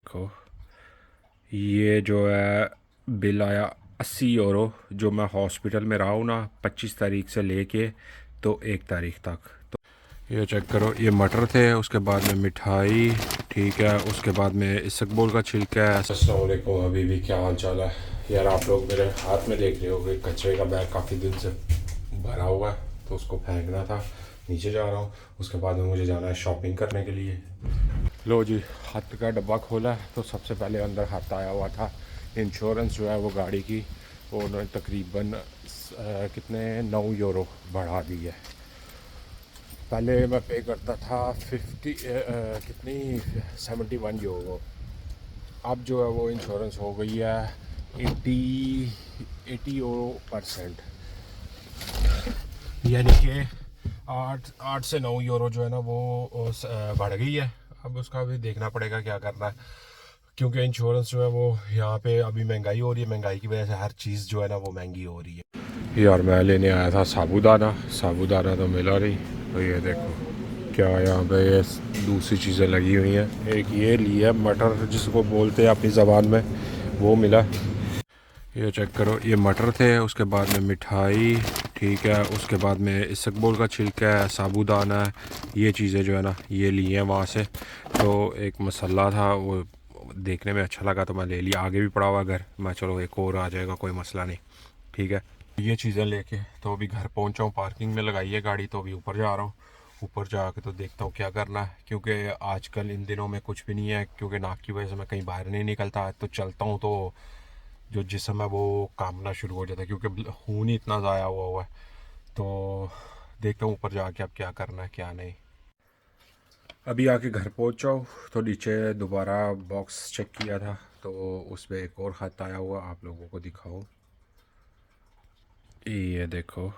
देखो, ये जो है बिल आया 80 यूरो, जो मैं हॉस्पिटल में रहा हूँ ना 25 तारीख से लेके तो 1 तारीख तक। तो ये चेक करो, ये मटर थे, उसके बाद में मिठाई, ठीक है, उसके बाद में इसबगोल का छिलका है। अस्सलाम वालेकुम हबीबी, क्या हाल चाल है यार। आप लोग मेरे हाथ में देख रहे होगे कचरे का बैग काफ़ी दिन से भरा हुआ है, तो उसको फेंकना था। नीचे जा रहा हूँ, उसके बाद में मुझे जाना है शॉपिंग करने के लिए। लो जी, हाथ का डब्बा खोला तो सबसे पहले अंदर हाथ आया हुआ था इंश्योरेंस जो है वो गाड़ी की, वो उन्होंने तकरीबन कितने 9 यूरो बढ़ा दी है। पहले मैं पे करता था कितनी 71 यूरो, अब जो है वो इंश्योरेंस हो गई है 80 यूरो%, यानी कि 8 से 9 यूरो जो है ना वो बढ़ गई है। अब उसका भी देखना पड़ेगा क्या करना है, क्योंकि इंश्योरेंस जो है वो यहाँ पे अभी महंगाई हो रही है, महंगाई की वजह से हर चीज़ जो है ना वो महंगी हो रही है। यार मैं लेने आया था साबूदाना, साबूदाना तो मिला नहीं। तो ये देखो क्या यहाँ पे ये दूसरी चीज़ें लगी हुई हैं। एक ये लिया मटर जिसको बोलते हैं अपनी ज़बान में, वो मिला। ये चेक करो, ये मटर थे, उसके बाद में मिठाई, ठीक है, उसके बाद में इसबगोल का छिलका है, साबूदाना है, ये चीज़ें जो है ना ये ली हैं वहाँ से। तो एक मसाला था, वो देखने में अच्छा लगा तो मैं ले लिया। आगे भी पड़ा हुआ घर, मैं चलो एक और आ जाएगा, कोई मसला नहीं, ठीक है। ये चीज़ें लेके तो अभी घर पहुँचा हूँ, पार्किंग में लगाई है गाड़ी, तो अभी ऊपर जा रहा हूँ। ऊपर जाके तो देखता हूँ क्या करना है, क्योंकि आजकल इन दिनों में कुछ भी नहीं है, क्योंकि नाक की वजह से मैं कहीं बाहर नहीं निकलता। तो चलता हूँ तो जो जिस्म है वो कामना शुरू हो जाता है, क्योंकि खून ही इतना ज़ाया हुआ है। तो देखता हूँ ऊपर जाके अब क्या करना है क्या नहीं। अभी आके घर पहुँचा हूँ तो नीचे दोबारा बॉक्स चेक किया था, तो उसमें एक और ख़त आया हुआ, आप लोगों को दिखाओ। ये देखो,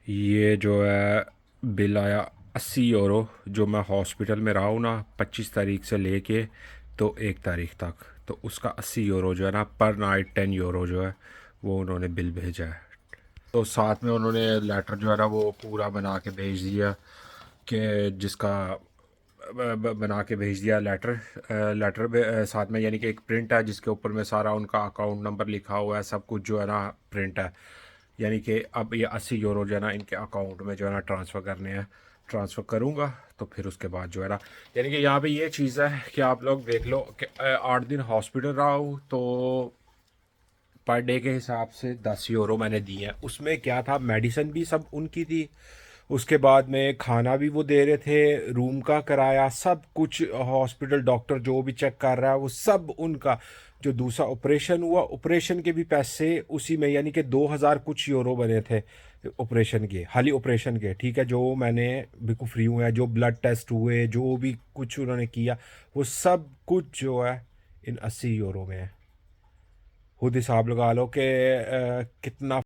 ये जो है बिल आया 80 यूरो, जो मैं हॉस्पिटल में रहा हूँ ना 25 तारीख से लेके तो 1 तारीख तक। तो उसका 80 यूरो जो है ना पर नाइट 10 यूरो जो है वो उन्होंने बिल भेजा है। तो साथ में उन्होंने लेटर जो है ना वो पूरा बना के भेज दिया, कि जिसका बना के भेज दिया लेटर। लेटर साथ में, यानी कि एक प्रिंट है जिसके ऊपर में सारा उनका अकाउंट नंबर लिखा हुआ है, सब कुछ जो है ना प्रिंट है। यानी कि अब ये 80 यूरो जो है ना इनके अकाउंट में जो है ना ट्रांसफ़र करने हैं। ट्रांसफ़र करूँगा तो फिर उसके बाद जो है ना, यानी कि यहाँ पे ये चीज़ है कि आप लोग देख लो कि 8 दिन हॉस्पिटल रहा हूँ, तो पर डे के हिसाब से 10 यूरो मैंने दिए हैं। उसमें क्या था, मेडिसिन भी सब उनकी थी, उसके बाद में खाना भी वो दे रहे थे, रूम का किराया सब कुछ, हॉस्पिटल डॉक्टर जो भी चेक कर रहा है वो सब उनका। जो दूसरा ऑपरेशन हुआ, ऑपरेशन के भी पैसे उसी में, यानी कि 2000 कुछ यूरो बने थे ऑपरेशन के, खाली ऑपरेशन के, ठीक है। जो मैंने बिल्कुल फ्री हुए हैं, जो ब्लड टेस्ट हुए, जो भी कुछ उन्होंने किया, वो सब कुछ जो है इन 80 यूरो में है। खुद हिसाब लगा लो कि कितना